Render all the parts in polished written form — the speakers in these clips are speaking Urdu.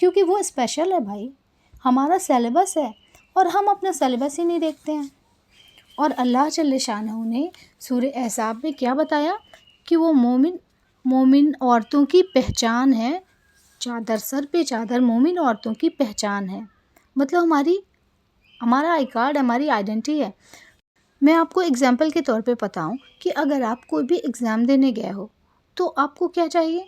کیونکہ وہ اسپیشل ہے بھائی، ہمارا سیلیبس ہے اور ہم اپنا سیلیبس ہی نہیں دیکھتے ہیں۔ اور اللہ جل شانہ نے سورہ احزاب میں کیا بتایا کہ وہ مومن عورتوں کی پہچان ہے، چادر سر پہ چادر مومن عورتوں کی پہچان ہے، مطلب ہمارا آئی کارڈ، ہماری آئیڈینٹی ہے۔ میں آپ کو اگزامپل کے طور پہ بتاؤں کہ اگر آپ کوئی بھی ایگزام دینے گئے ہو تو آپ کو کیا چاہیے؟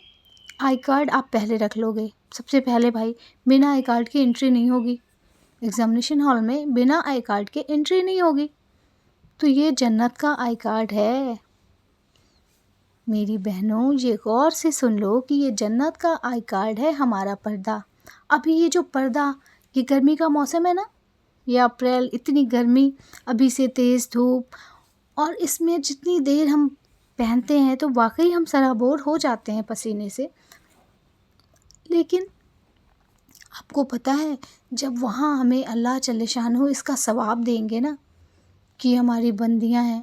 آئی کارڈ آپ پہلے رکھ لو گے، سب سے پہلے بھائی، بنا آئی کارڈ کے انٹری نہیں ہوگی ایگزامینیشن ہال میں، بنا آئی کارڈ کے انٹری نہیں ہوگی۔ تو یہ جنت کا آئی کارڈ ہے میری بہنوں، یہ غور سے سن لو کہ یہ جنت کا آئی کارڈ ہے ہمارا پردہ۔ ابھی یہ جو پردہ، یہ گرمی کا موسم ہے نا، یہ اپریل، اتنی گرمی، ابھی سے تیز دھوپ، اور اس میں جتنی دیر ہم پہنتے ہیں تو واقعی ہم سرابور ہو جاتے ہیں پسینے سے۔ لیکن آپ کو پتہ ہے جب وہاں ہمیں اللہ جل شانہ اس کا ثواب دیں گے نا، کہ ہماری بندیاں ہیں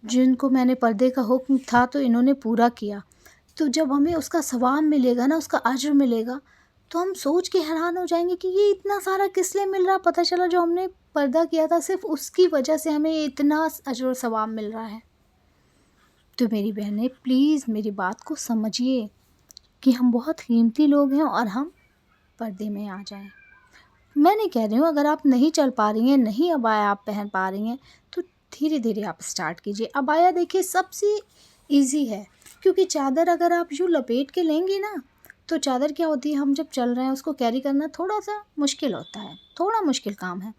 جن کو میں نے پردے کا حکم تھا تو انہوں نے پورا کیا، تو جب ہمیں اس کا ثواب ملے گا نا، اس کا اجر ملے گا، تو ہم سوچ کے حیران ہو جائیں گے کہ یہ اتنا سارا کس لیے مل رہا۔ پتہ چلا جو ہم نے پردہ کیا تھا صرف اس کی وجہ سے ہمیں اتنا اجر و ثواب مل رہا ہے۔ تو میری بہنیں پلیز میری بات کو سمجھیے کہ ہم بہت قیمتی لوگ ہیں اور ہم پردے میں آ جائیں۔ میں نہیں کہہ رہی ہوں اگر آپ نہیں چل پا رہی ہیں، نہیں عبایا آپ پہن پا رہی ہیں، تو دھیرے دھیرے آپ اسٹارٹ کیجیے۔ عبایا دیکھیے سب سے ایزی ہے، کیونکہ چادر اگر آپ یوں لپیٹ کے لیں گی نا تو چادر کیا ہوتی ہے، ہم جب چل رہے ہیں اس کو کیری کرنا تھوڑا سا مشکل ہوتا ہے، تھوڑا مشکل کام ہے۔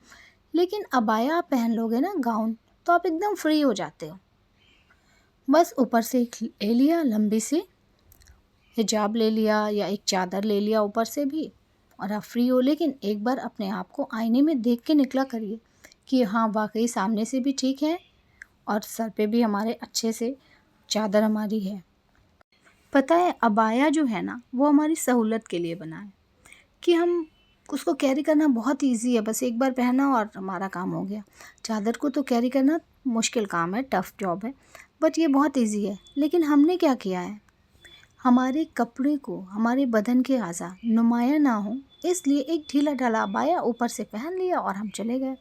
لیکن عبایا آپ پہن لو گے نا، گاؤن، تو آپ ایک دم فری ہو جاتے ہو۔ بس اوپر سے ایک لے لیا، لمبی سی حجاب لے لیا یا ایک چادر لے لیا اوپر سے بھی، اور آپ فری ہو۔ لیکن ایک بار اپنے آپ کو آئینے میں دیکھ کے نکلا کریے کہ ہاں واقعی سامنے سے بھی ٹھیک ہے اور سر پہ بھی ہمارے اچھے سے چادر ہماری ہے۔ پتہ ہے عبایا جو ہے نا وہ ہماری سہولت کے لیے بنا ہے کہ ہم اس کو کیری کرنا بہت ایزی ہے، بس ایک بار پہنا اور ہمارا کام ہو گیا۔ چادر کو تو کیری کرنا مشکل کام ہے، ٹف جاب ہے، بٹ یہ بہت ایزی ہے۔ لیکن ہم نے کیا کیا ہے، ہمارے کپڑے کو، ہمارے بدن کے اعضاء نمایاں نہ ہوں اس لیے ایک ڈھیلا ڈھالا عبایا اوپر سے پہن لیا اور ہم چلے گئے۔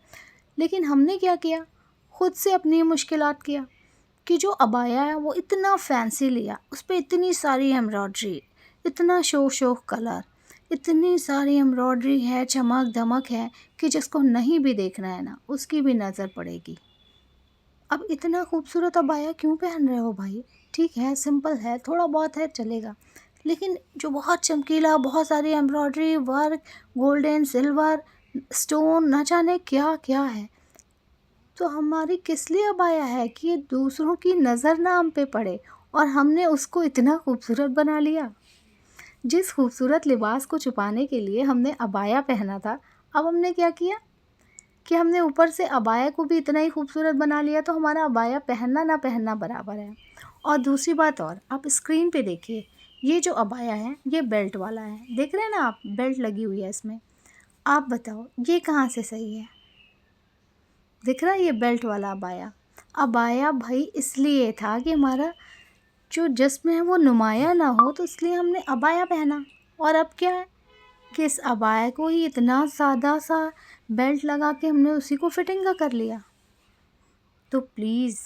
لیکن ہم نے کیا کیا، خود سے اپنی مشکلات کیا کہ جو عبایا ہے وہ اتنا فینسی لیا، اس پہ اتنی ساری ایمبرائڈری، اتنا شوق کلر، اتنی ساری ایمبرائڈری ہے، چمک دمک ہے کہ جس کو نہیں بھی دیکھنا ہے نا اس کی بھی نظر پڑے گی۔ اب اتنا خوبصورت عبایا کیوں پہن رہے ہو بھائی؟ ٹھیک ہے سمپل ہے، تھوڑا بہت ہے چلے گا، لیکن جو بہت چمکیلا، بہت ساری embroidery, work, golden, silver, stone, نہ جانے کیا کیا ہے، تو ہماری کس لیے عبایا ہے کہ یہ دوسروں کی نظر نہ ہم پہ پڑے، اور ہم نے اس کو اتنا خوبصورت بنا لیا۔ جس خوبصورت لباس کو چھپانے کے لیے ہم نے عبایا پہنا تھا، اب ہم نے کیا کیا کہ ہم نے اوپر سے عبایا کو بھی اتنا ہی خوبصورت بنا لیا، تو ہمارا عبایا پہننا نہ پہننا برابر ہے۔ اور دوسری بات اور، آپ اسکرین پہ دیکھیے، یہ جو عبایا ہے یہ بیلٹ والا ہے، دیکھ رہے ہیں نا آپ، بیلٹ لگی ہوئی ہے اس میں۔ آپ بتاؤ یہ کہاں سے صحیح ہے؟ دیکھ رہا ہے یہ بیلٹ والا عبایا؟ عبایا بھائی اس لیے تھا کہ ہمارا جو جسم ہے وہ نمایاں نہ ہو، تو اس لیے ہم نے عبایا پہنا، اور اب کیا ہے کہ اس عبایا کو ہی اتنا سادہ سا بیلٹ لگا کے ہم نے اسی کو فٹنگ کا کر لیا۔ تو پلیز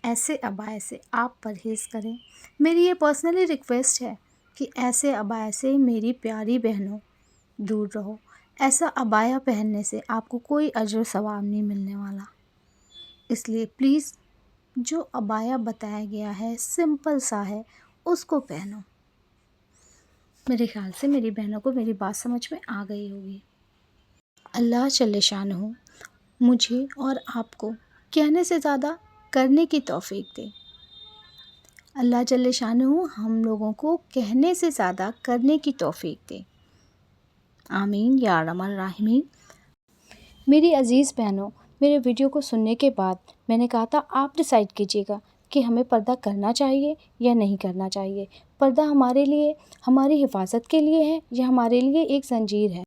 ایسے عبایا سے آپ پرہیز کریں، میری یہ پرسنلی ریکویسٹ ہے کہ ایسے عبایا سے میری پیاری بہنوں دور رہو۔ ایسا عبایا پہننے سے آپ کو کوئی اجر و ثواب نہیں ملنے والا، اس لیے پلیز جو عبایا بتایا گیا ہے سمپل سا ہے اس کو پہنو۔ میرے خیال سے میری بہنوں کو میری بات سمجھ میں آ گئی ہوگی۔ اللہ جل شانہ مجھے اور آپ کو کہنے سے زیادہ کرنے کی توفیق دے۔ اللہ جل شانہ ہم لوگوں کو کہنے سے زیادہ کرنے کی توفیق دے، آمین یا ارحم الراحمین۔ میری عزیز بہنوں، میرے ویڈیو کو سننے کے بعد میں نے کہا تھا آپ ڈیسائیڈ کیجیے گا کہ ہمیں پردہ کرنا چاہیے یا نہیں کرنا چاہیے۔ پردہ ہمارے لیے ہماری حفاظت کے لیے ہے یا ہمارے لیے ایک زنجیر ہے؟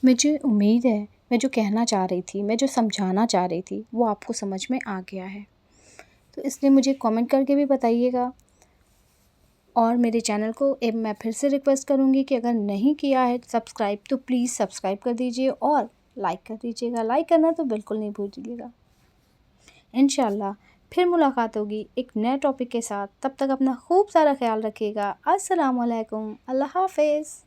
مجھے امید ہے میں جو کہنا چاہ رہی تھی، میں جو سمجھانا چاہ رہی تھی وہ آپ کو سمجھ میں آ گیا ہے، تو اس لیے مجھے کامنٹ کر کے بھی بتائیے گا اور میرے چینل کو میں پھر سے ریکویسٹ کروں گی کہ اگر نہیں کیا ہے سبسکرائب تو پلیز سبسکرائب کر دیجیے اور لائک کر دیجیے گا. لائک کرنا تو بالکل نہیں بھولیے گا. انشاءاللہ پھر ملاقات ہوگی ایک نئے ٹاپک کے ساتھ. تب تک اپنا خوب سارا خیال رکھیے گا. السلام علیکم. اللہ حافظ.